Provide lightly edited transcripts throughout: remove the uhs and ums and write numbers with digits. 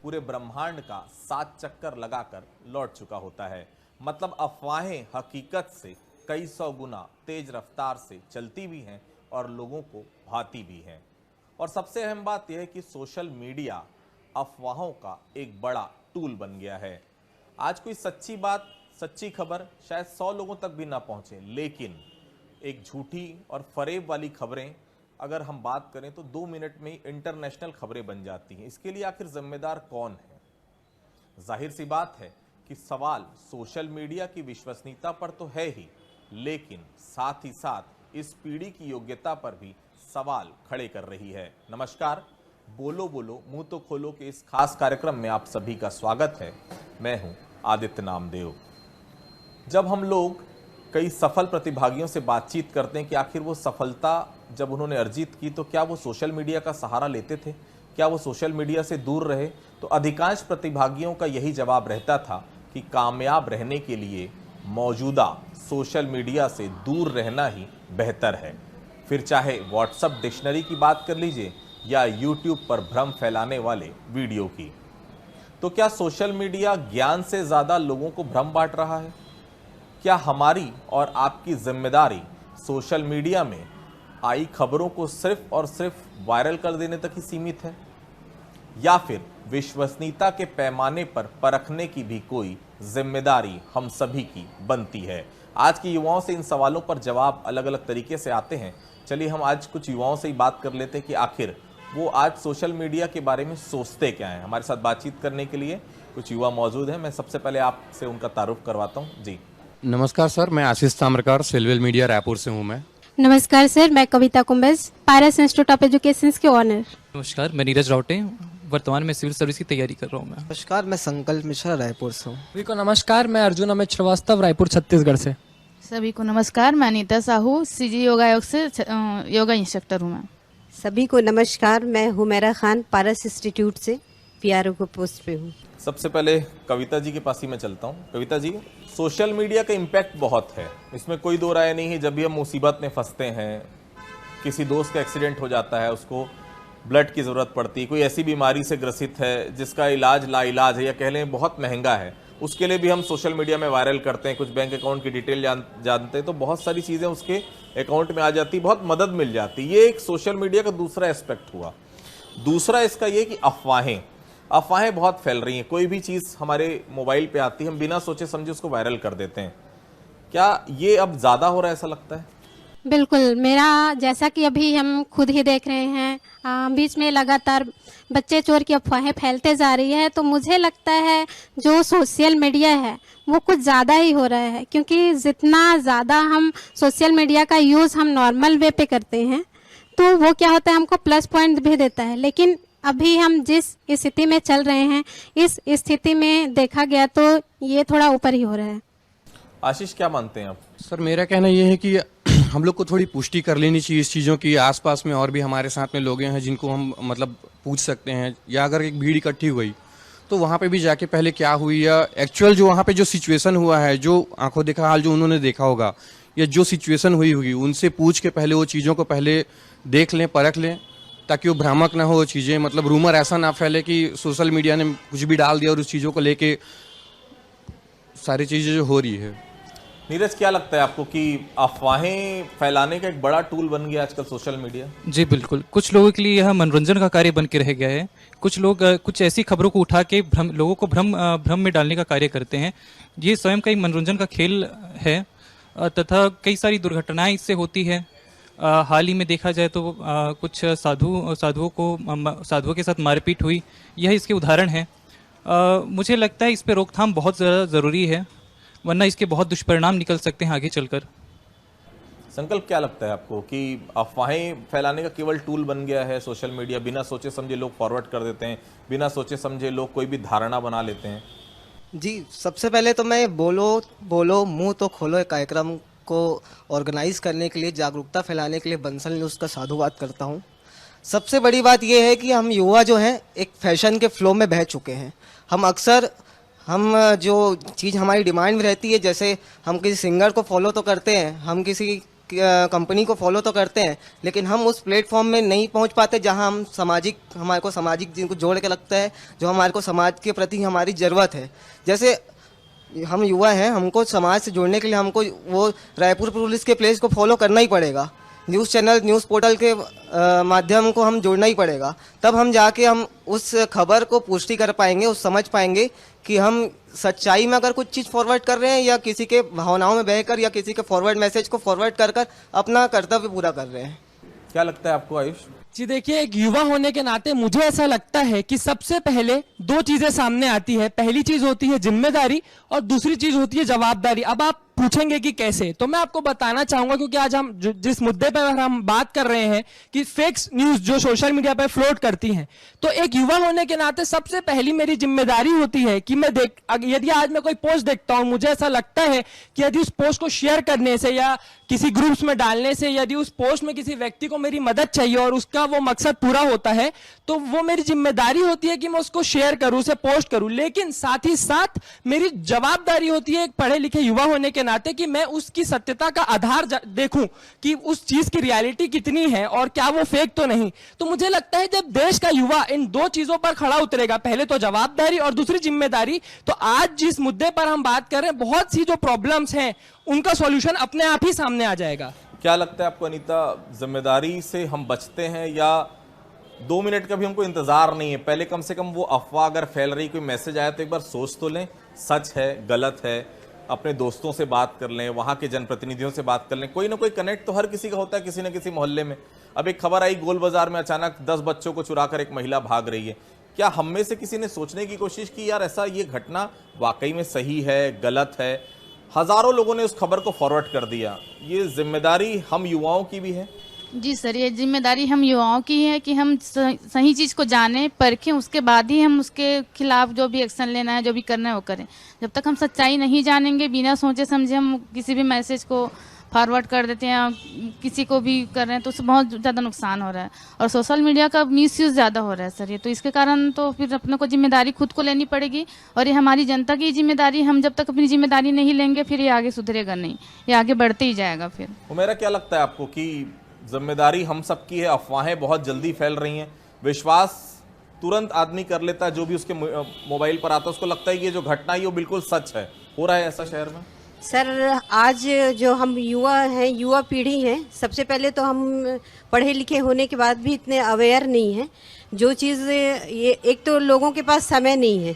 पूरे ब्रह्मांड का 7 चक्कर लगाकर लौट चुका होता है। मतलब अफवाहें हकीकत से कई सौ गुना तेज रफ्तार से चलती भी हैं और लोगों को भाती भी हैं। और सबसे अहम बात यह है कि सोशल मीडिया अफवाहों का एक बड़ा टूल बन गया है। आज कोई सच्ची बात, सच्ची खबर शायद 100 लोगों तक भी ना पहुंचे, लेकिन एक झूठी और फरेब वाली खबरें अगर हम बात करें तो 2 मिनट में ही इंटरनेशनल खबरें बन जाती हैं। इसके लिए आखिर जिम्मेदार कौन है? जाहिर सी बात है कि सवाल सोशल मीडिया की विश्वसनीयता पर तो है ही, लेकिन साथ ही साथ इस पीढ़ी की योग्यता पर भी सवाल खड़े कर रही है। नमस्कार, बोलो बोलो मुंह तो खोलो के इस खास कार्यक्रम में आप सभी का स्वागत है। मैं हूं आदित्य नामदेव। जब हम लोग कई सफल प्रतिभागियों से बातचीत करते हैं कि आखिर वो सफलता जब उन्होंने अर्जित की तो क्या वो सोशल मीडिया का सहारा लेते थे, क्या वो सोशल मीडिया से दूर रहे, तो अधिकांश प्रतिभागियों का यही जवाब रहता था कि कामयाब रहने के लिए मौजूदा सोशल मीडिया से दूर रहना ही बेहतर है। फिर चाहे व्हाट्सएप डिक्शनरी की बात कर लीजिए या यूट्यूब पर भ्रम फैलाने वाले वीडियो की। तो क्या सोशल मीडिया ज्ञान से ज्यादा लोगों को भ्रम बांट रहा है? क्या हमारी और आपकी जिम्मेदारी सोशल मीडिया में आई खबरों को सिर्फ और सिर्फ वायरल कर देने तक ही सीमित है, या फिर विश्वसनीयता के पैमाने पर परखने की भी कोई जिम्मेदारी हम सभी की बनती है? आज के युवाओं से इन सवालों पर जवाब अलग अलग तरीके से आते हैं। चलिए हम आज कुछ युवाओं से ही बात कर लेते हैं कि आखिर वो आज सोशल मीडिया के बारे में सोचते क्या हैं। हमारे साथ बातचीत करने के लिए कुछ युवा मौजूद हैं। मैं सबसे पहले आपसे उनका तारुफ करवाता हूँ। जी नमस्कार सर, मैं आशीष ताम्रकार, सिल्वेल मीडिया रायपुर से हूँ। मैं नमस्कार सर, मैं कविता कुंभज, पारस इंस्टीट्यूट ऑफ एजुकेशन के ऑनर। नमस्कार, मैं नीरज राउटे, वर्तमान में सिविल सर्विस की तैयारी कर रहा हूँ। मैं नमस्कार, मैं संकल्प मिश्रा रायपुर से हूँ। सभी को नमस्कार, मैं अर्जुन अमित श्रीवास्तव, रायपुर छत्तीसगढ़ से। सभी को नमस्कार, मैं अनीता साहू, सीजी योगा योग से योगा इंस्ट्रक्टर हूँ। मैं सभी को नमस्कार, मैं हुमैरा खान, पारस इंस्टीट्यूट से पीआरओ को पोस्ट पे हूँ। सबसे पहले कविता जी के पास ही मैं चलता हूँ। कविता जी, सोशल मीडिया का इम्पैक्ट बहुत है, इसमें कोई दो राय नहीं है। जब भी हम मुसीबत में फंसते हैं, किसी दोस्त का एक्सीडेंट हो जाता है, उसको ब्लड की ज़रूरत पड़ती है, कोई ऐसी बीमारी से ग्रसित है जिसका इलाज लाइलाज है या कह लें बहुत महंगा है, उसके लिए भी हम सोशल मीडिया में वायरल करते हैं। कुछ बैंक अकाउंट की डिटेल जानते हैं तो बहुत सारी चीज़ें उसके अकाउंट में आ जाती, बहुत मदद मिल जाती। ये एक सोशल मीडिया का दूसरा एस्पेक्ट हुआ। दूसरा इसका ये कि अफवाहें बहुत फैल रही हैं। कोई भी चीज़ हमारे मोबाइल पे आती है, हम बिना सोचे समझे उसको वायरल कर देते हैं। क्या ये अब ज़्यादा हो रहा है, ऐसा लगता है? बिल्कुल, मेरा जैसा कि अभी हम खुद ही देख रहे हैं, बीच में लगातार बच्चे चोर की अफवाहें फैलते जा रही है, तो मुझे लगता है जो सोशल मीडिया है वो कुछ ज़्यादा ही हो रहा है। क्योंकि जितना ज़्यादा हम सोशल मीडिया का यूज़ हम नॉर्मल वे पे करते हैं तो वो क्या होता है, हमको प्लस पॉइंट भी देता है। लेकिन अभी हम जिस स्थिति में चल रहे हैं, इस स्थिति में देखा गया तो ये थोड़ा ऊपर ही हो रहा है। आशीष, क्या मानते हैं आप? सर, मेरा कहना यह है कि हम लोग को थोड़ी पुष्टि कर लेनी चाहिए इस चीज़ों की। आसपास में और भी हमारे साथ में लोग हैं जिनको हम मतलब पूछ सकते हैं, या अगर एक भीड़ इकट्ठी हुई तो वहाँ पे भी जाके पहले क्या हुई, या एक्चुअल जो वहाँ पे जो सिचुएशन हुआ है, जो आंखों देखा हाल जो उन्होंने देखा होगा, या जो सिचुएशन हुई होगी, उनसे पूछ के पहले वो चीज़ों को पहले देख लें, परख लें, ताकि वो भ्रामक ना हो चीज़ें। मतलब रूमर ऐसा ना फैले कि सोशल मीडिया ने कुछ भी डाल दिया और उस चीज़ों को लेके सारी चीज़ें जो हो रही है। नीरज, क्या लगता है आपको कि अफवाहें फैलाने का एक बड़ा टूल बन गया आजकल सोशल मीडिया? जी बिल्कुल, कुछ लोगों के लिए यह मनोरंजन का कार्य बन के रह गया है। कुछ लोग कुछ ऐसी खबरों को उठा के लोगों को भ्रम में डालने का कार्य करते हैं। ये स्वयं का एक मनोरंजन का खेल है तथा कई सारी दुर्घटनाएं इससे होती है। हाल ही में देखा जाए तो कुछ साधुओं के साथ मारपीट हुई, यह इसके उदाहरण है। मुझे लगता है इस पे रोकथाम बहुत ज़्यादा ज़रूरी है, वरना इसके बहुत दुष्परिणाम निकल सकते हैं आगे चलकर। संकल्प, क्या लगता है आपको कि अफवाहें फैलाने का केवल टूल बन गया है सोशल मीडिया? बिना सोचे समझे लोग फॉरवर्ड कर देते हैं, बिना सोचे समझे लोग कोई भी धारणा बना लेते हैं। जी, सबसे पहले तो मैं बोलो मुंह तो खोलो कार्यक्रम को ऑर्गेनाइज करने के लिए, जागरूकता फैलाने के लिए बंसल न्यूज़ का साधुवाद करता हूँ। सबसे बड़ी बात यह है कि हम युवा जो हैं एक फैशन के फ्लो में बह चुके हैं। हम जो चीज़ हमारी डिमांड में रहती है, जैसे हम किसी सिंगर को फॉलो तो करते हैं, हम किसी कंपनी को फॉलो तो करते हैं, लेकिन हम उस प्लेटफॉर्म में नहीं पहुंच पाते जहां हमारे को सामाजिक जिनको जोड़ के लगता है, जो हमारे को समाज के प्रति हमारी ज़रूरत है। जैसे हम युवा हैं, हमको समाज से जोड़ने के लिए हमको वो रायपुर पुलिस के पेज को फॉलो करना ही पड़ेगा, न्यूज़ चैनल न्यूज़ पोर्टल के माध्यम को हम जोड़ना ही पड़ेगा, तब हम जाके हम उस खबर को पुष्टि कर पाएंगे, उस समझ पाएंगे कि हम सच्चाई में अगर कुछ चीज़ फॉरवर्ड कर रहे हैं या किसी के भावनाओं में बहकर या किसी के फॉरवर्ड मैसेज को फॉरवर्ड कर कर अपना कर्तव्य पूरा कर रहे हैं। क्या लगता है आपको आयुष? जी देखिए, एक युवा होने के नाते मुझे ऐसा लगता है कि सबसे पहले दो चीजें सामने आती है। पहली चीज होती है जिम्मेदारी और दूसरी चीज होती है जवाबदारी। अब आप पूछेंगे कि कैसे, तो मैं आपको बताना चाहूंगा, क्योंकि आज हम जिस मुद्दे पर हम बात कर रहे हैं कि फेक न्यूज जो सोशल मीडिया पर फ्लोट करती हैं, तो एक युवा होने के नाते सबसे पहली मेरी जिम्मेदारी होती है कि मैं यदि आज मैं कोई पोस्ट देखता हूं, मुझे ऐसा लगता है कि यदि उस पोस्ट को शेयर करने से या किसी ग्रुप्स में डालने से यदि उस पोस्ट में किसी व्यक्ति को मेरी मदद चाहिए और उसका वो मकसद पूरा होता है, तो वो मेरी जिम्मेदारी होती है कि मैं उसको शेयर करूं, उसे पोस्ट करूं। लेकिन साथ ही साथ मेरी जवाबदारी होती है एक पढ़े लिखे युवा होने के नाते कि मैं उसकी सत्यता का आधार देखूं कि उस चीज की रियलिटी कितनी है और क्या वो फेक तो नहीं। तो मुझे लगता है जब देश का युवा इन दो चीजों पर खड़ा उतरेगा, पहले तो जवाबदारी और दूसरी जिम्मेदारी, तो आज जिस मुद्दे पर हम बात कर रहे हैं, बहुत सी जो प्रॉब्लम्स हैं उनका सॉल्यूशन अपने आप ही सामने आ जाएगा। क्या लगता है आपको अनीता, जिम्मेदारी से हम बचते हैं या 2 मिनट का भी हमको इंतजार नहीं है? पहले कम से कम वो अफवाह अगर फैल रही, कोई मैसेज आया तो एक बार सोच तो लें, सच है गलत है, अपने दोस्तों से बात कर लें, वहाँ के जनप्रतिनिधियों से बात कर लें। कोई ना कोई कनेक्ट तो हर किसी का होता है किसी न किसी मोहल्ले में। अब एक खबर आई गोल बाजार में अचानक 10 बच्चों को चुराकर एक महिला भाग रही है। क्या हम में से किसी ने सोचने की कोशिश की यार ऐसा ये घटना वाकई में सही है गलत है? हजारों लोगों ने उस खबर को फॉरवर्ड कर दिया। ये जिम्मेदारी हम युवाओं की भी है। जी सर, ये जिम्मेदारी हम युवाओं की है कि हम सही चीज़ को जानें, परखें, उसके बाद ही हम उसके खिलाफ जो भी एक्शन लेना है, जो भी करना है वो करें। जब तक हम सच्चाई नहीं जानेंगे, बिना सोचे समझे हम किसी भी मैसेज को फॉरवर्ड कर देते हैं, किसी को भी कर रहे हैं, तो उससे बहुत ज़्यादा नुकसान हो रहा है। और सोशल मीडिया का मिसयूज़ ज़्यादा हो रहा है सर ये, तो इसके कारण तो फिर अपने को जिम्मेदारी खुद को लेनी पड़ेगी और ये हमारी जनता की जिम्मेदारी। हम जब तक अपनी जिम्मेदारी नहीं लेंगे फिर ये आगे सुधरेगा नहीं, ये आगे बढ़ते ही जाएगा। फिर मेरा क्या लगता है आपको कि जिम्मेदारी हम सबकी है? अफवाहें बहुत जल्दी फैल रही हैं, विश्वास तुरंत आदमी कर लेता है, जो भी उसके मोबाइल पर आता है उसको लगता है कि ये जो घटना है वो बिल्कुल सच है। हो रहा है ऐसा शहर में? सर, आज जो हम युवा हैं, युवा पीढ़ी हैं, सबसे पहले तो हम पढ़े लिखे होने के बाद भी इतने अवेयर नहीं हैं। जो चीज़ ये, एक तो लोगों के पास समय नहीं है,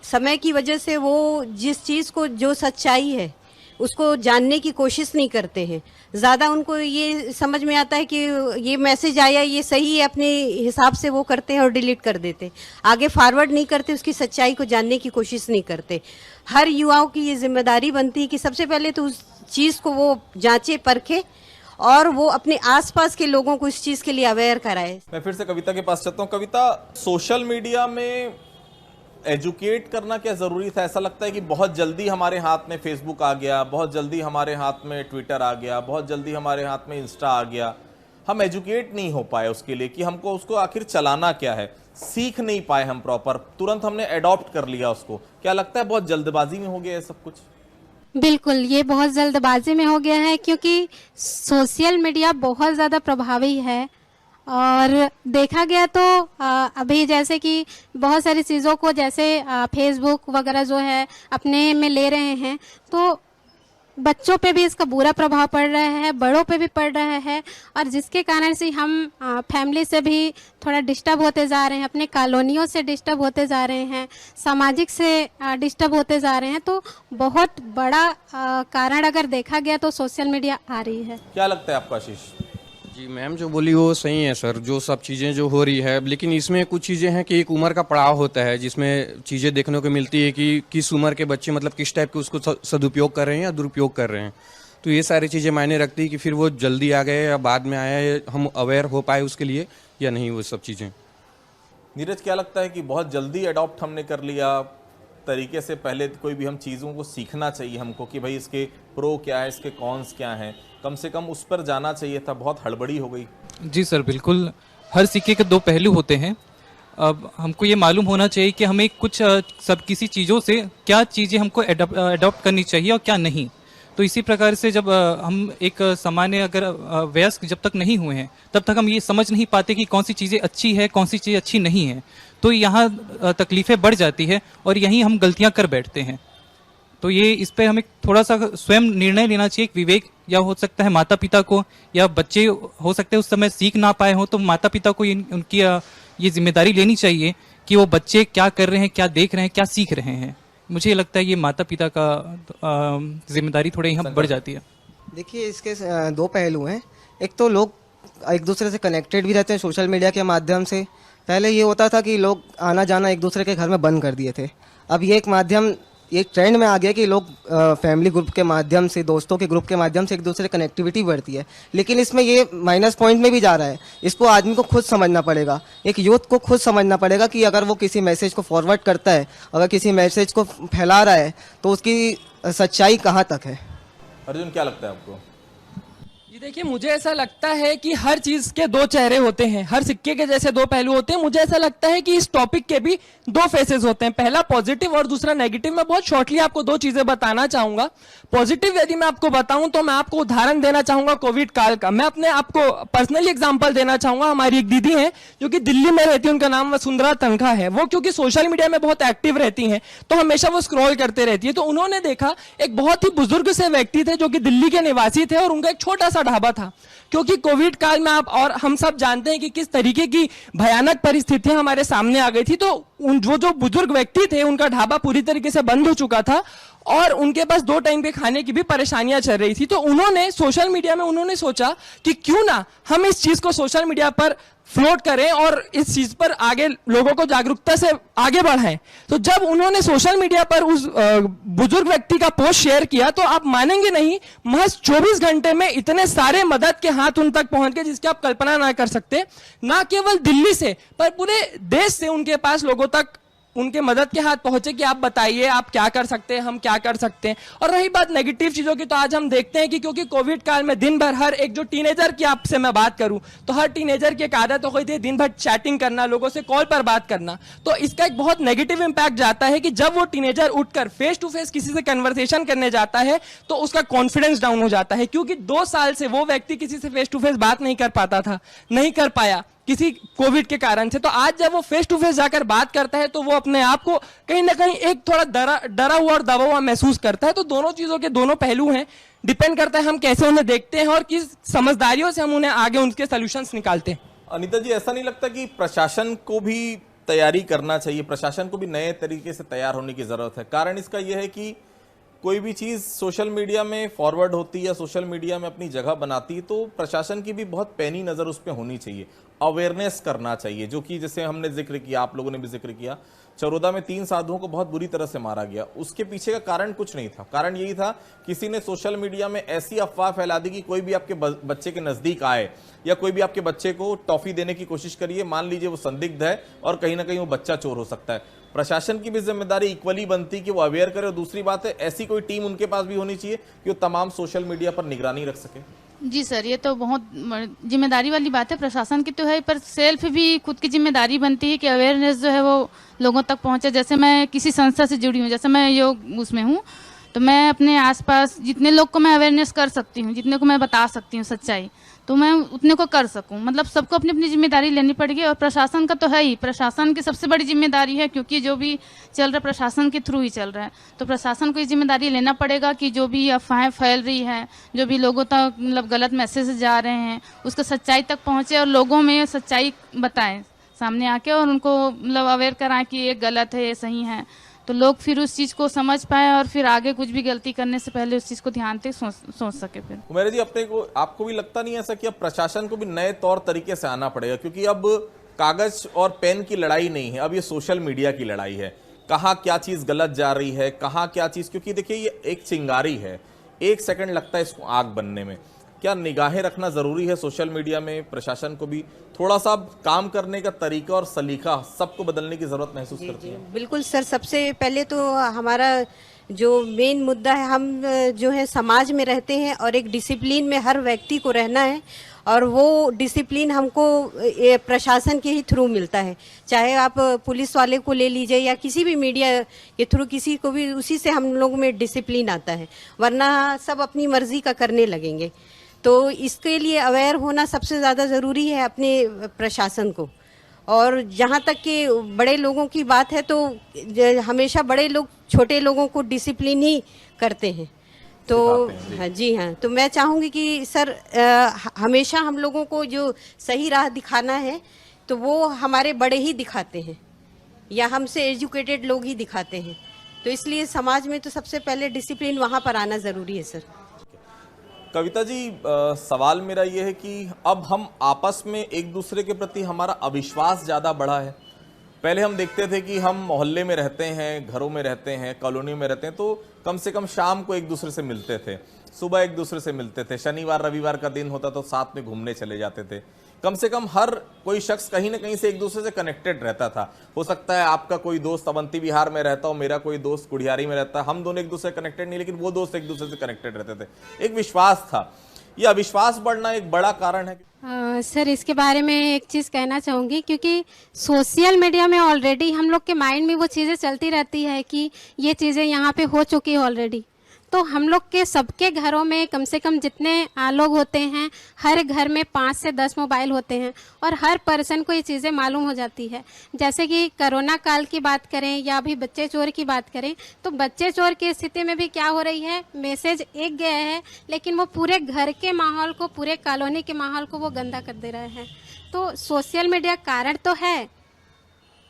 समय की वजह से वो जिस चीज़ को, जो सच्चाई है उसको जानने की कोशिश नहीं करते हैं। ज़्यादा उनको ये समझ में आता है कि ये मैसेज आया, ये सही है, अपने हिसाब से वो करते हैं और डिलीट कर देते, आगे फॉरवर्ड नहीं करते, उसकी सच्चाई को जानने की कोशिश नहीं करते। हर युवाओं की ये जिम्मेदारी बनती है कि सबसे पहले तो उस चीज़ को वो जांचे परखे और वो अपने आसपास के लोगों को इस चीज़ के लिए अवेयर कराए। मैं फिर से कविता के पास चलता हूँ। कविता, सोशल मीडिया में एजुकेट करना क्या ज़रूरी था? ऐसा लगता है कि बहुत जल्दी हमारे हाथ में फेसबुक आ गया, बहुत जल्दी हमारे हाथ में ट्विटर आ गया, बहुत जल्दी हमारे हाथ में इंस्टा आ गया। हम एजुकेट नहीं हो पाए उसके लिए कि हमको उसको आखिर चलाना क्या है, सीख नहीं पाए हम प्रॉपर, तुरंत हमने एडॉप्ट कर लिया उसको। क्या लगता है बहुत जल्दबाजी में हो गया है सब कुछ? बिल्कुल, ये बहुत जल्दबाजी में हो गया है क्योंकि सोशल मीडिया बहुत ज़्यादा प्रभावी है और देखा गया तो अभी जैसे कि बहुत सारी चीज़ों को जैसे फेसबुक वगैरह जो है अपने में ले रहे हैं, तो बच्चों पे भी इसका बुरा प्रभाव पड़ रहा है, बड़ों पे भी पड़ रहा है और जिसके कारण से हम फैमिली से भी थोड़ा डिस्टर्ब होते जा रहे हैं, अपने कॉलोनियों से डिस्टर्ब होते जा रहे हैं, सामाजिक से डिस्टर्ब होते जा रहे हैं। तो बहुत बड़ा कारण अगर देखा गया तो सोशल मीडिया आ रही है। क्या लगता है आपको आशीष? जी मैम, जो बोली वो सही है सर, जो सब चीज़ें जो हो रही है, लेकिन इसमें कुछ चीज़ें हैं कि एक उम्र का पड़ाव होता है जिसमें चीज़ें देखने को मिलती है कि किस उम्र के बच्चे मतलब किस टाइप के उसको सदुपयोग कर रहे हैं या दुरुपयोग कर रहे हैं। तो ये सारी चीज़ें मायने रखती है कि फिर वो जल्दी आ गए या बाद में आया, हम अवेयर हो पाए उसके लिए या नहीं, वो सब चीज़ें। नीरज, क्या लगता है कि बहुत जल्दी अडॉप्ट हमने कर लिया तरीके से? पहले कोई भी हम चीज़ों को सीखना चाहिए हमको कि भाई इसके प्रो क्या है, इसके कॉन्स क्या हैं, कम से कम उस पर जाना चाहिए था। बहुत हड़बड़ी हो गई। जी सर, बिल्कुल। हर सिक्के के दो पहलू होते हैं। अब हमको ये मालूम होना चाहिए कि हमें कुछ सब किसी चीज़ों से क्या चीज़ें हमको अडॉप्ट करनी चाहिए और क्या नहीं। तो इसी प्रकार से जब हम एक सामान्य अगर वयस्क जब तक नहीं हुए हैं तब तक हम ये समझ नहीं पाते कि कौन सी चीज़ें अच्छी है कौन सी चीज़ अच्छी नहीं है, तो यहाँ तकलीफ़ें बढ़ जाती है और यहीं हम गलतियाँ कर बैठते हैं। तो ये इस पे हमें थोड़ा सा स्वयं निर्णय लेना चाहिए, एक विवेक, या हो सकता है माता पिता को, या बच्चे हो सकते हैं उस समय सीख ना पाए हों तो माता पिता को उनकी ये जिम्मेदारी लेनी चाहिए कि वो बच्चे क्या कर रहे हैं, क्या देख रहे हैं, क्या सीख रहे हैं। मुझे लगता है ये माता पिता का जिम्मेदारी थोड़ी यहाँ बढ़ जाती है। देखिए, इसके दो पहलू हैं। एक तो लोग एक दूसरे से कनेक्टेड भी रहते हैं सोशल मीडिया के माध्यम से। पहले ये होता था कि लोग आना जाना एक दूसरे के घर में बंद कर दिए थे। अब ये एक माध्यम, ये ट्रेंड में आ गया कि लोग फैमिली ग्रुप के माध्यम से, दोस्तों के ग्रुप के माध्यम से एक दूसरे कनेक्टिविटी बढ़ती है। लेकिन इसमें ये माइनस पॉइंट में भी जा रहा है। इसको आदमी को खुद समझना पड़ेगा, एक यूथ को खुद समझना पड़ेगा कि अगर वो किसी मैसेज को फॉरवर्ड करता है, अगर किसी मैसेज को फैला रहा है तो उसकी सच्चाई कहाँ तक है। अर्जुन, क्या लगता है आपको? जी देखिए, मुझे ऐसा लगता है कि हर चीज के दो चेहरे होते हैं, हर सिक्के के जैसे दो पहलू होते हैं। मुझे ऐसा लगता है कि इस टॉपिक के भी दो फेसेस होते हैं, पहला पॉजिटिव और दूसरा नेगेटिव। मैं बहुत शॉर्टली आपको दो चीजें बताना चाहूंगा। पॉजिटिव यदि मैं आपको बताऊं तो मैं आपको उदाहरण देना चाहूंगा कोविड काल का। मैं अपने आपको पर्सनली एग्जाम्पल देना चाहूंगा। हमारी एक दीदी है जो कि दिल्ली में रहती है, उनका नाम वसुंधरा तनखा है। वो क्योंकि सोशल मीडिया में बहुत एक्टिव रहती हैं तो हमेशा वो स्क्रॉल करते रहती है। तो उन्होंने देखा एक बहुत ही बुजुर्ग से व्यक्ति थे जो कि दिल्ली के निवासी थे और उनका एक छोटा सा ढाबा था। क्योंकि कोविड काल में आप और हम सब जानते हैं कि किस तरीके की भयानक परिस्थितियां हमारे सामने आ गई थी। तो वो जो बुजुर्ग व्यक्ति थे उनका ढाबा पूरी तरीके से बंद हो चुका था और उनके पास 2 टाइम के खाने की भी परेशानियां चल रही थी। तो उन्होंने सोशल मीडिया में उन्होंने सोचा कि क्यों ना हम इस चीज को सोशल मीडिया पर फ्लोट करें और इस चीज पर आगे लोगों को जागरूकता से आगे बढ़ाएं। तो जब उन्होंने सोशल मीडिया पर उस बुजुर्ग व्यक्ति का पोस्ट शेयर किया तो आप मानेंगे नहीं, महज 24 घंटे में इतने सारे मदद के हाथ उन तक पहुंच गए जिसकी आप कल्पना ना कर सकते। ना केवल दिल्ली से पर पूरे देश से उनके पास लोगों तक उनके मदद के हाथ पहुंचे कि आप बताइए आप क्या कर सकते हैं, हम क्या कर सकते हैं। और रही बात नेगेटिव चीजों की, तो आज हम देखते हैं कि क्योंकि कोविड काल में दिन भर हर एक जो टीनेजर की आपसे मैं बात करूं तो हर टीनेजर की एक आदत हो गई थी दिन भर चैटिंग करना, लोगों से कॉल पर बात करना। तो इसका एक बहुत नेगेटिव इंपैक्ट जाता है कि जब वो टीनेजर उठकर फेस टू फेस किसी से कन्वर्सेशन करने जाता है तो उसका कॉन्फिडेंस डाउन हो जाता है। क्योंकि 2 साल से वो व्यक्ति किसी से फेस टू फेस बात नहीं कर पाता था, नहीं कर पाया किसी कोविड के कारण से। तो आज जब वो फेस टू फेस जाकर बात करता है तो वो अपने आप को कहीं ना कहीं एक थोड़ा डरा हुआ और दबा हुआ महसूस करता है। तो दोनों चीजों के दोनों पहलू हैं, डिपेंड करता है हम कैसे उन्हें देखते हैं और किस समझदारियों से हम उन्हें आगे उनके सॉल्यूशंस निकालते हैं। अनीता जी, ऐसा नहीं लगता कि प्रशासन को भी तैयारी करना चाहिए, प्रशासन को भी नए तरीके से तैयार होने की जरूरत है? कारण इसका यह है कि कोई भी चीज़ सोशल मीडिया में फॉरवर्ड होती है या सोशल मीडिया में अपनी जगह बनाती है तो प्रशासन की भी बहुत पैनी नज़र उस पर होनी चाहिए, अवेयरनेस करना चाहिए। जो कि जैसे हमने जिक्र किया, आप लोगों ने भी जिक्र किया, चरोदा में 3 साधुओं को बहुत बुरी तरह से मारा गया। उसके पीछे का कारण कुछ नहीं था, कारण यही था किसी ने सोशल मीडिया में ऐसी अफवाह फैला दी कि कोई भी आपके बच्चे के नज़दीक आए या कोई भी आपके बच्चे को टॉफी देने की कोशिश करिए, मान लीजिए वो संदिग्ध है और कहीं ना कहीं वो बच्चा चोर हो सकता है। प्रशासन की भी जिम्मेदारी इक्वली बनती कि वो अवेयर करे। और दूसरी बात है, ऐसी कोई टीम उनके पास भी होनी चाहिए कि वो तमाम सोशल मीडिया पर निगरानी रख सके। जी सर, ये तो बहुत जिम्मेदारी वाली बात है, प्रशासन की तो है, पर सेल्फ भी खुद की जिम्मेदारी बनती है कि अवेयरनेस जो है वो लोगों तक पहुंचे। जैसे मैं किसी संस्था से जुड़ी हूँ, जैसे मैं योग उसमें हूँ, तो मैं अपने आसपास जितने लोग को मैं अवेयरनेस कर सकती हूँ, जितने को मैं बता सकती हूँ सच्चाई, तो मैं उतने को कर सकूं। मतलब सबको अपनी अपनी जिम्मेदारी लेनी पड़ेगी। और प्रशासन का तो है ही, प्रशासन की सबसे बड़ी जिम्मेदारी है, क्योंकि जो भी चल रहा है प्रशासन के थ्रू ही चल रहा है। तो प्रशासन को ये जिम्मेदारी लेना पड़ेगा कि जो भी अफवाहें फैल रही है, जो भी लोगों तक मतलब गलत मैसेज जा रहे हैं, उसको सच्चाई तक पहुँचे और लोगों में सच्चाई बताएं सामने आके और उनको मतलब अवेयर कराएं कि ये गलत है, ये सही है, तो लोग फिर उस चीज़ को समझ पाए और फिर आगे कुछ भी गलती करने से पहले उस चीज़ को ध्यान से सोच सके। फिर कुमारी जी, आपको भी लगता नहीं ऐसा कि अब प्रशासन को भी नए तौर तरीके से आना पड़ेगा? क्योंकि अब कागज और पेन की लड़ाई नहीं है, अब ये सोशल मीडिया की लड़ाई है। कहाँ क्या चीज़ गलत जा रही है, कहाँ क्या चीज़, क्योंकि देखिए ये एक चिंगारी है, 1 सेकंड लगता है इसको आग बनने में। क्या निगाहें रखना जरूरी है सोशल मीडिया में, प्रशासन को भी थोड़ा सा काम करने का तरीका और सलीका सबको बदलने की जरूरत महसूस करती है? बिल्कुल सर, सबसे पहले तो हमारा जो मेन मुद्दा है, हम जो है समाज में रहते हैं और एक डिसिप्लिन में हर व्यक्ति को रहना है, और वो डिसिप्लिन हमको प्रशासन के ही थ्रू मिलता है। चाहे आप पुलिस वाले को ले लीजिए या किसी भी मीडिया के थ्रू किसी को भी, उसी से हम लोग में डिसिप्लिन आता है, वरना सब अपनी मर्जी का करने लगेंगे। तो इसके लिए अवेयर होना सबसे ज़्यादा ज़रूरी है अपने प्रशासन को। और जहाँ तक कि बड़े लोगों की बात है, तो हमेशा बड़े लोग छोटे लोगों को डिसिप्लिन ही करते हैं। तो हाँ जी, हाँ, तो मैं चाहूँगी कि सर हमेशा हम लोगों को जो सही राह दिखाना है तो वो हमारे बड़े ही दिखाते हैं या हमसे एजुकेटेड लोग ही दिखाते हैं। तो इसलिए समाज में तो सबसे पहले डिसिप्लिन वहाँ पर आना ज़रूरी है सर। कविता जी, सवाल मेरा ये है कि अब हम आपस में एक दूसरे के प्रति हमारा अविश्वास ज़्यादा बढ़ा है। पहले हम देखते थे कि हम मोहल्ले में रहते हैं, घरों में रहते हैं, कॉलोनी में रहते हैं, तो कम से कम शाम को एक दूसरे से मिलते थे, सुबह एक दूसरे से मिलते थे, शनिवार रविवार का दिन होता तो साथ में घूमने चले जाते थे। कम से कम हर कोई शख्स कहीं ना कहीं से एक दूसरे से कनेक्टेड रहता था। हो सकता है आपका कोई दोस्त अवंती विहार में रहता हो, मेरा कोई दोस्त कुड़ियारी में रहता है, हम दोनों एक दूसरे से कनेक्टेड नहीं, लेकिन वो दोस्त एक दूसरे से कनेक्टेड रहते थे, एक विश्वास था। ये अविश्वास बढ़ना एक बड़ा कारण है। सर, इसके बारे में एक चीज़ कहना चाहूँगी, क्योंकि सोशल मीडिया में ऑलरेडी हम लोग के माइंड में वो चीज़ें चलती रहती है कि ये चीज़ें यहाँ पे हो चुकी है ऑलरेडी। तो हम लोग के सबके घरों में कम से कम जितने लोग होते हैं, हर घर में 5 से 10 मोबाइल होते हैं और हर पर्सन को ये चीज़ें मालूम हो जाती है। जैसे कि कोरोना काल की बात करें या अभी बच्चे चोर की बात करें, तो बच्चे चोर की स्थिति में भी क्या हो रही है, मैसेज एक गया है लेकिन वो पूरे घर के माहौल को, पूरे कॉलोनी के माहौल को वो गंदा कर दे रहे हैं। तो सोशल मीडिया कारण तो है,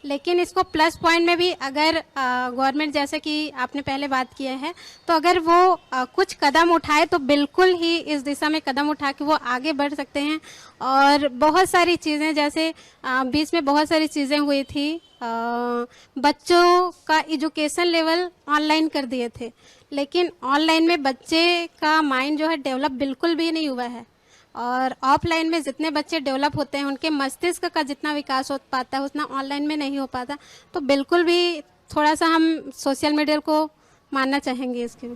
लेकिन इसको प्लस पॉइंट में भी अगर गवर्नमेंट, जैसे कि आपने पहले बात किया है, तो अगर वो कुछ कदम उठाए तो बिल्कुल ही इस दिशा में कदम उठा के वो आगे बढ़ सकते हैं। और बहुत सारी चीज़ें, जैसे बीच में बहुत सारी चीज़ें हुई थी, बच्चों का एजुकेशन लेवल ऑनलाइन कर दिए थे, लेकिन ऑनलाइन में बच्चे का माइंड जो है डेवलप बिल्कुल भी नहीं हुआ है। और ऑफलाइन में जितने बच्चे डेवलप होते हैं, उनके मस्तिष्क का जितना विकास हो पाता है उतना ऑनलाइन में नहीं हो पाता। तो बिल्कुल भी थोड़ा सा हम सोशल मीडिया को मानना चाहेंगे इसके।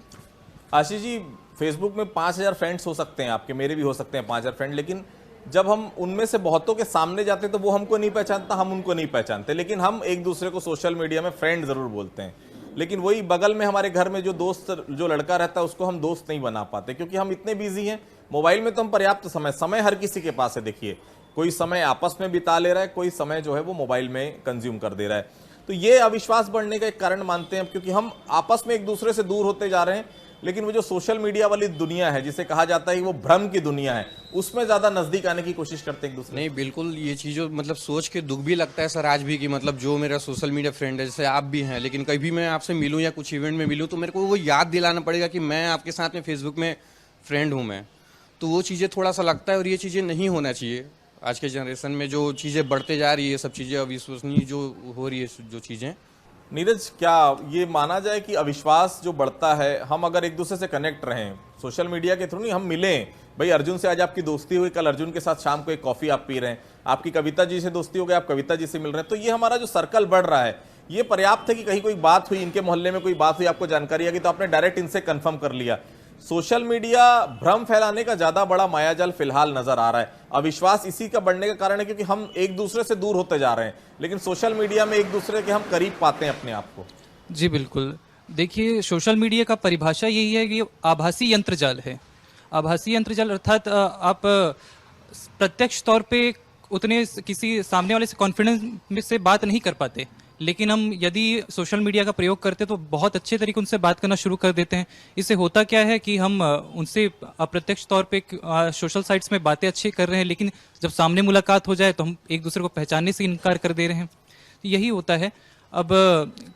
आशीष जी, फेसबुक में 5000 फ्रेंड्स हो सकते हैं आपके, मेरे भी हो सकते हैं 5000 फ्रेंड, लेकिन जब हम उनमें से बहुतों के सामने जाते हैं तो वो हमको नहीं पहचानता, हम उनको नहीं पहचानते, लेकिन हम एक दूसरे को सोशल मीडिया में फ्रेंड जरूर बोलते हैं। लेकिन वही बगल में हमारे घर में जो दोस्त, जो लड़का रहता है, उसको हम दोस्त नहीं बना पाते, क्योंकि हम इतने बिजी हैं। मोबाइल में तो हम पर्याप्त समय हर किसी के पास है। देखिए, कोई समय आपस में बिता ले रहा है, कोई समय जो है वो मोबाइल में कंज्यूम कर दे रहा है। तो ये अविश्वास बढ़ने का एक कारण मानते हैं, क्योंकि हम आपस में एक दूसरे से दूर होते जा रहे हैं। लेकिन वो जो सोशल मीडिया वाली दुनिया है, जिसे कहा जाता है कि वो भ्रम की दुनिया है, उसमें ज्यादा नजदीक आने की कोशिश करते हैं एक दूसरे। नहीं, बिल्कुल ये चीज़ों मतलब सोच के दुख भी लगता है सर आज भी, कि मतलब जो मेरा सोशल मीडिया फ्रेंड है, जैसे आप भी हैं, लेकिन कभी मैं आपसे मिलूं या कुछ इवेंट में मिलूं तो मेरे को वो याद दिलाना पड़ेगा कि मैं आपके साथ में फेसबुक में फ्रेंड हूं मैं। तो वो चीज़ें थोड़ा सा लगता है, और ये चीज़ें नहीं होना चाहिए। आज के जनरेशन में जो चीज़ें बढ़ते जा रही है, सब चीज़ें अविश्वसनीय जो हो रही है, जो चीज़ें। नीरज, क्या ये माना जाए कि अविश्वास जो बढ़ता है, हम अगर एक दूसरे से कनेक्ट रहें सोशल मीडिया के थ्रू, नहीं, हम मिलें, भाई अर्जुन से आज आपकी दोस्ती हुई, कल अर्जुन के साथ शाम को एक कॉफी आप पी रहे हैं, आपकी कविता जी से दोस्ती हो गई, आप कविता जी से मिल रहे हैं, तो ये हमारा जो सर्कल बढ़ रहा है, ये पर्याप्त है कि कहीं कोई बात हुई, इनके मोहल्ले में कोई बात हुई, आपको जानकारी आ गई, तो आपने डायरेक्ट इनसे कंफर्म कर लिया। सोशल मीडिया भ्रम फैलाने का ज्यादा बड़ा मायाजाल फिलहाल नजर आ रहा है। अविश्वास इसी का बढ़ने का कारण है, क्योंकि हम एक दूसरे से दूर होते जा रहे हैं, लेकिन सोशल मीडिया में एक दूसरे के हम करीब पाते हैं अपने आप को। जी बिल्कुल। देखिए, सोशल मीडिया का परिभाषा यही है कि आभासी यंत्रजाल है। आभासी यंत्रजाल अर्थात आप प्रत्यक्ष तौर पे उतने किसी सामने वाले से कॉन्फिडेंस से बात नहीं कर पाते, लेकिन हम यदि सोशल मीडिया का प्रयोग करते तो बहुत अच्छे तरीके उनसे बात करना शुरू कर देते हैं। इससे होता क्या है कि हम उनसे अप्रत्यक्ष तौर पे सोशल साइट्स में बातें अच्छी कर रहे हैं, लेकिन जब सामने मुलाकात हो जाए तो हम एक दूसरे को पहचानने से इनकार कर दे रहे हैं। तो यही होता है। अब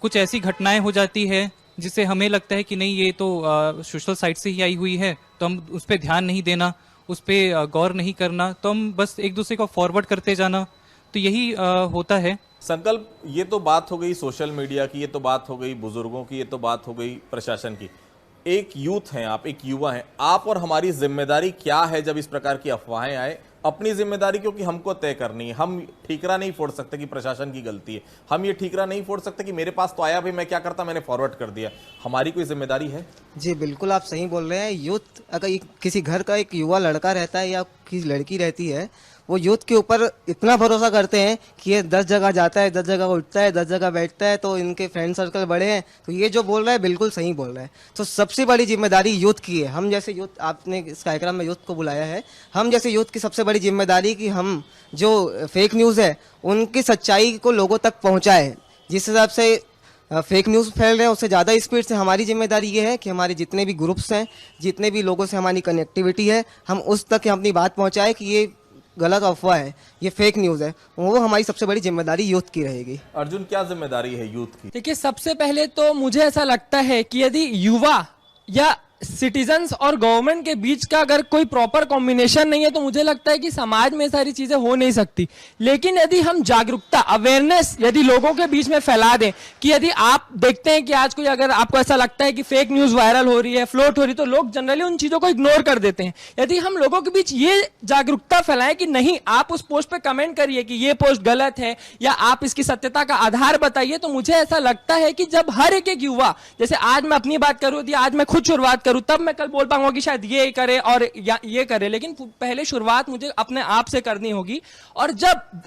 कुछ ऐसी घटनाएं हो जाती है जिससे हमें लगता है कि नहीं, ये तो सोशल साइट से ही आई हुई है, तो हम उस पर ध्यान नहीं देना, उस पर गौर नहीं करना, तो हम बस एक दूसरे को फॉरवर्ड करते जाना। तो यही होता है। संकल्प, ये तो बात हो गई सोशल मीडिया की, ये तो बात हो गई बुजुर्गों की, ये तो बात हो गई प्रशासन की। एक यूथ हैं आप, एक युवा हैं आप, और हमारी जिम्मेदारी क्या है जब इस प्रकार की अफवाहें आए अपनी जिम्मेदारी क्योंकि हमको तय करनी है। हम ठीकरा नहीं फोड़ सकते कि प्रशासन की गलती है, हम ये ठीकरा नहीं फोड़ सकते कि मेरे पास तो आया भाई मैं क्या करता, मैंने फॉरवर्ड कर दिया। हमारी कोई जिम्मेदारी है? जी बिल्कुल, आप सही बोल रहे हैं। यूथ अगर किसी घर का एक युवा लड़का रहता है या किसी लड़की रहती है, वो यूथ के ऊपर इतना भरोसा करते हैं कि ये 10 जगह जाता है, 10 जगह उठता है, 10 जगह बैठता है, तो इनके फ्रेंड सर्कल बड़े हैं, तो ये जो बोल रहा है बिल्कुल सही बोल रहा है। तो सबसे बड़ी जिम्मेदारी यूथ की है। हम जैसे यूथ, आपने इस कार्यक्रम में यूथ को बुलाया है, हम जैसे यूथ की सबसे बड़ी जिम्मेदारी कि हम जो फेक न्यूज़ है उनकी सच्चाई को लोगों तक पहुँचाए। जिस हिसाब से फेक न्यूज़ फैल रहे हैं उससे ज़्यादा स्पीड से हमारी जिम्मेदारी ये है कि हमारे जितने भी ग्रुप्स हैं, जितने भी लोगों से हमारी कनेक्टिविटी है, हम उस तक अपनी बात पहुँचाएँ कि ये गलत अफवाह है, ये फेक न्यूज़ है। वो हमारी सबसे बड़ी जिम्मेदारी यूथ की रहेगी। अर्जुन, क्या जिम्मेदारी है यूथ की? देखिए, सबसे पहले तो मुझे ऐसा लगता है कि यदि युवा या सिटीजन्स और गवर्नमेंट के बीच का अगर कोई प्रॉपर कॉम्बिनेशन नहीं है तो मुझे लगता है कि समाज में सारी चीजें हो नहीं सकती। लेकिन यदि हम जागरूकता, अवेयरनेस यदि लोगों के बीच में फैला दें कि यदि आप देखते हैं कि आज कोई, अगर आपको ऐसा लगता है कि फेक न्यूज वायरल हो रही है, फ्लोट हो रही है, तो लोग जनरली उन चीजों को इग्नोर कर देते हैं। यदि हम लोगों के बीच ये जागरूकता फैलाएं कि नहीं, आप उस पोस्ट पे कमेंट करिए कि ये पोस्ट गलत है या आप इसकी सत्यता का आधार बताइए, तो मुझे ऐसा लगता है कि जब हर एक युवा, जैसे आज मैं अपनी बात करूं, आज मैं खुद शुरुआत करूं, तब मैं कल बोल पाऊंगा कि शायद ये करे और ये करे। लेकिन पहले शुरुआत मुझे अपने आप से करनी होगी। और जब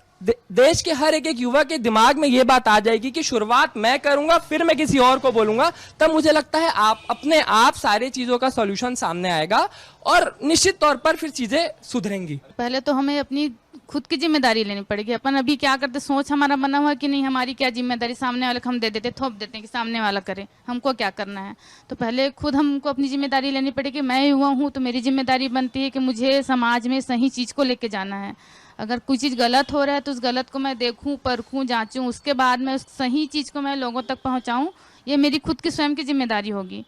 देश के हर एक युवा के दिमाग में ये बात आ जाएगी कि शुरुआत मैं करूंगा फिर मैं किसी और को बोलूंगा, तब मुझे लगता है आप अपने आप सारी चीजों का सॉल्यूशन सामने आएगा और निश्चित तौर पर फिर चीजें सुधरेंगी। पहले तो हमें अपनी खुद की जिम्मेदारी लेनी पड़ेगी। अपन अभी क्या करते, सोच हमारा बना हुआ कि नहीं, हमारी क्या जिम्मेदारी, सामने वाले को हम दे देते, थोप देते हैं कि सामने वाला करे, हमको क्या करना है। तो पहले खुद हमको अपनी जिम्मेदारी लेनी पड़ेगी। मैं युवा हूँ तो मेरी जिम्मेदारी बनती है कि मुझे समाज में सही चीज को लेके जाना है। अगर कोई चीज गलत हो रहा है तो उस गलत को मैं देखूं, परखूं, जांचूं, उसके बाद में उस सही चीज को मैं लोगों तक पहुंचाऊं। ये मेरी खुद की स्वयं की जिम्मेदारी होगी।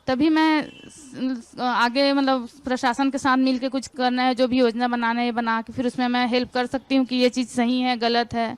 तभी मैं आगे मतलब प्रशासन के साथ मिलके कुछ करना है, जो भी योजना बनाना है बना के फिर उसमें मैं हेल्प कर सकती हूँ कि ये चीज़ सही है, गलत है,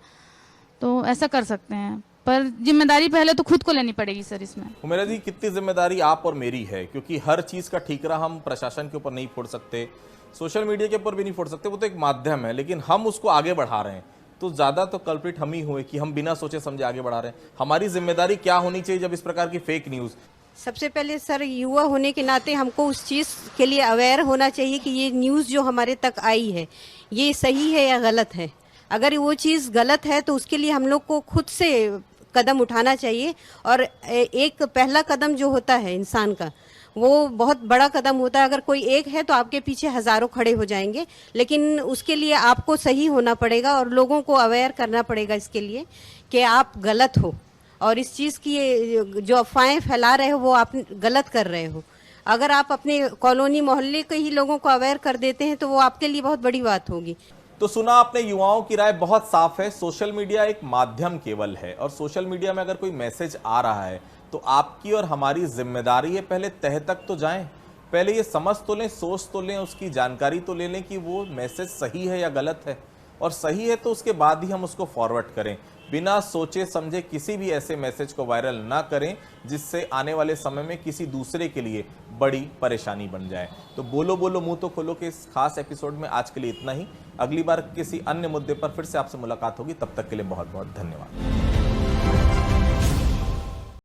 तो ऐसा कर सकते हैं। पर जिम्मेदारी पहले तो खुद को लेनी पड़ेगी सर इसमें। हुमैरा जी, कितनी जिम्मेदारी आप और मेरी है? क्योंकि हर चीज़ का ठीकरा हम प्रशासन के ऊपर नहीं फोड़ सकते, सोशल मीडिया के ऊपर भी नहीं फोड़ सकते, वो तो एक माध्यम है, लेकिन हम उसको आगे बढ़ा रहे हैं तो ज़्यादा तो कल्प्रिट हम ही हुए कि हम बिना सोचे समझे आगे बढ़ा रहे हैं। हमारी जिम्मेदारी क्या होनी चाहिए जब इस प्रकार की फेक न्यूज़? सबसे पहले सर, युवा होने के नाते हमको उस चीज़ के लिए अवेयर होना चाहिए कि ये न्यूज़ जो हमारे तक आई है ये सही है या गलत है। अगर वो चीज़ गलत है तो उसके लिए हम लोग को खुद से कदम उठाना चाहिए। और एक पहला कदम जो होता है इंसान का, वो बहुत बड़ा कदम होता है। अगर कोई एक है तो आपके पीछे हज़ारों खड़े हो जाएंगे, लेकिन उसके लिए आपको सही होना पड़ेगा और लोगों को अवेयर करना पड़ेगा इसके लिए कि आप गलत हो और इस चीज़ की जो अफवाहें फैला रहे हो वो आप गलत कर रहे हो। अगर आप अपने कॉलोनी मोहल्ले के ही लोगों को अवेयर कर देते हैं तो वो आपके लिए बहुत बड़ी बात होगी। तो सुना आपने, युवाओं की राय बहुत साफ है। सोशल मीडिया एक माध्यम केवल है और सोशल मीडिया में अगर कोई मैसेज आ रहा है तो आपकी और हमारी जिम्मेदारी है पहले तह तक तो जाएं, पहले ये समझ तो लें, सोच तो लें, उसकी जानकारी तो ले लें कि वो मैसेज सही है या गलत है, और सही है तो उसके बाद ही हम उसको फॉरवर्ड करें। बिना सोचे समझे किसी भी ऐसे मैसेज को वायरल ना करें जिससे आने वाले समय में किसी दूसरे के लिए बड़ी परेशानी बन जाए। तो बोलो बोलो मुंह तो खोलो के इस खास एपिसोड में आज के लिए इतना ही। अगली बार किसी अन्य मुद्दे पर फिर से आपसे मुलाकात होगी, तब तक के लिए बहुत बहुत धन्यवाद।